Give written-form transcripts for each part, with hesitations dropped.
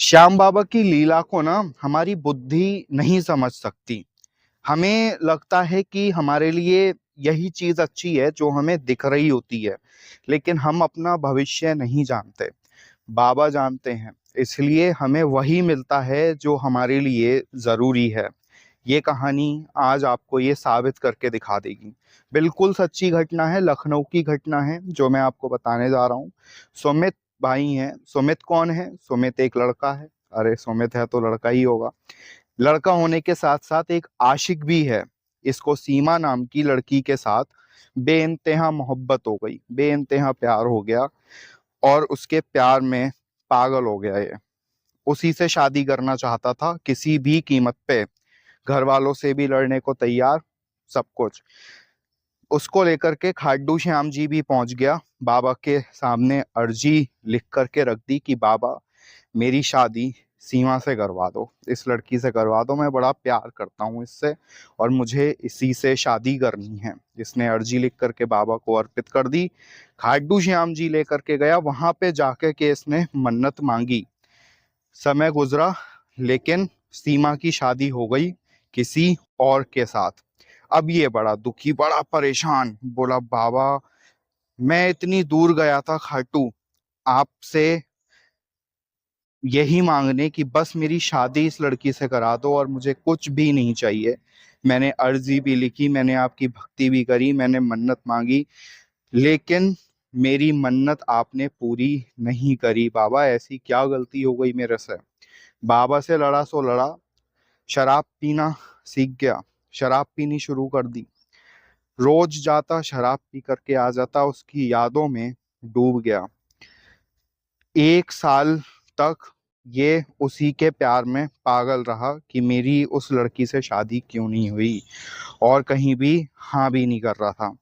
श्याम बाबा की लीला को ना हमारी बुद्धि नहीं समझ सकती। हमें लगता है कि हमारे लिए यही चीज अच्छी है जो हमें दिख रही होती है, लेकिन हम अपना भविष्य नहीं जानते। बाबा जानते हैं, इसलिए हमें वही मिलता है जो हमारे लिए जरूरी है। ये कहानी आज आपको ये साबित करके दिखा देगी। बिल्कुल सच्ची घटना है, लखनऊ की घटना है जो मैं आपको बताने जा रहा हूँ। सुमित भाई हैं। सुमित कौन है? सुमित एक लड़का है। अरे सुमित है तो लड़का ही होगा। लड़का होने के साथ साथ एक आशिक भी है। इसको सीमा नाम की लड़की के साथ बेइंतहा मोहब्बत हो गई, बेइंतहा प्यार हो गया और उसके प्यार में पागल हो गया ये। उसी से शादी करना चाहता था किसी भी कीमत पे, घर वालों से भी लड़ने को तैयार, सब कुछ। उसको लेकर के खाटू श्याम जी भी पहुंच गया। बाबा के सामने अर्जी लिख करके रख दी कि बाबा मेरी शादी सीमा से करवा दो, इस लड़की से करवा दो, मैं बड़ा प्यार करता हूँ इससे और मुझे इसी से शादी करनी है। इसने अर्जी लिख करके बाबा को अर्पित कर दी। खाटू श्याम जी लेकर के गया, वहां पे जाके के इसने मन्नत मांगी। समय गुजरा, लेकिन सीमा की शादी हो गई किसी और के साथ। अब ये बड़ा दुखी, बड़ा परेशान, बोला बाबा मैं इतनी दूर गया था खाटू आपसे यही मांगने कि बस मेरी शादी इस लड़की से करा दो और मुझे कुछ भी नहीं चाहिए। मैंने अर्जी भी लिखी, मैंने आपकी भक्ति भी करी, मैंने मन्नत मांगी, लेकिन मेरी मन्नत आपने पूरी नहीं करी। बाबा ऐसी क्या गलती हो गई मेरे से? बाबा से लड़ा सो लड़ा, शराब पीना सीख गया, शराब पीनी शुरू कर दी। रोज जाता शराब पी करके आ जाता, उसकी यादों में डूब गया। 1 साल तक ये उसी के प्यार में पागल रहा कि मेरी उस लड़की से शादी क्यों नहीं हुई, और कहीं भी हाँ भी नहीं कर रहा था।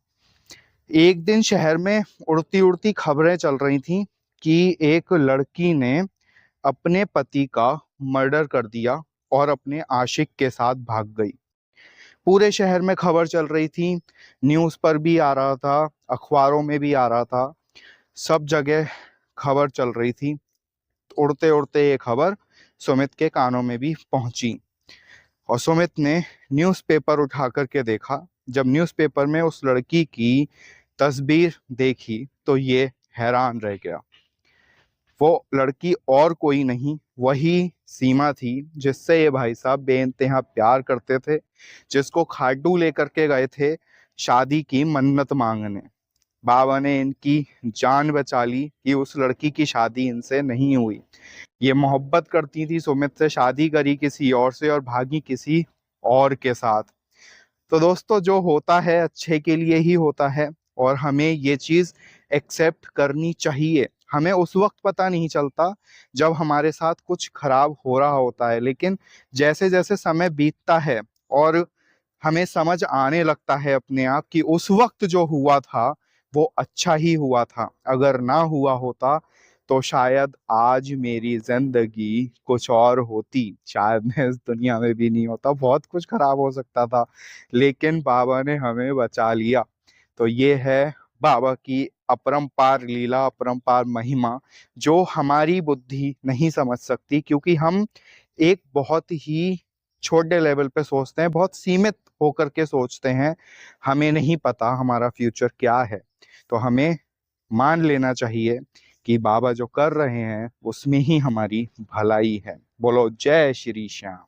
एक दिन शहर में उड़ती उड़ती खबरें चल रही थी कि एक लड़की ने अपने पति का मर्डर कर दिया और अपने आशिक के साथ भाग गई। पूरे शहर में खबर चल रही थी, न्यूज़ पर भी आ रहा था, अखबारों में भी आ रहा था, सब जगह खबर चल रही थी। उड़ते उड़ते ये खबर सुमित के कानों में भी पहुंची और सुमित ने न्यूज़पेपर उठा करके देखा। जब न्यूज़पेपर में उस लड़की की तस्वीर देखी तो ये हैरान रह गया। वो लड़की और कोई नहीं, वही सीमा थी जिससे ये भाई साहब बेइंतहा प्यार करते थे, जिसको खाटू लेकर के गए थे शादी की मन्नत मांगने। बाबा ने इनकी जान बचा ली कि उस लड़की की शादी इनसे नहीं हुई। ये मोहब्बत करती थी सुमित से, शादी करी किसी और से और भागी किसी और के साथ। तो दोस्तों, जो होता है अच्छे के लिए ही होता है और हमें ये चीज एक्सेप्ट करनी चाहिए। हमें उस वक्त पता नहीं चलता जब हमारे साथ कुछ खराब हो रहा होता है, लेकिन जैसे जैसे समय बीतता है और हमें समझ आने लगता है अपने आप कि उस वक्त जो हुआ था वो अच्छा ही हुआ था। अगर ना हुआ होता तो शायद आज मेरी जिंदगी कुछ और होती, शायद मैं इस दुनिया में भी नहीं होता, बहुत कुछ खराब हो सकता था, लेकिन बाबा ने हमें बचा लिया। तो ये है बाबा की अपरंपार लीला, अपरंपार महिमा, जो हमारी बुद्धि नहीं समझ सकती, क्योंकि हम एक बहुत ही छोटे लेवल पे सोचते हैं, बहुत सीमित होकर के सोचते हैं। हमें नहीं पता हमारा फ्यूचर क्या है। तो हमें मान लेना चाहिए कि बाबा जो कर रहे हैं उसमें ही हमारी भलाई है। बोलो जय श्री श्याम।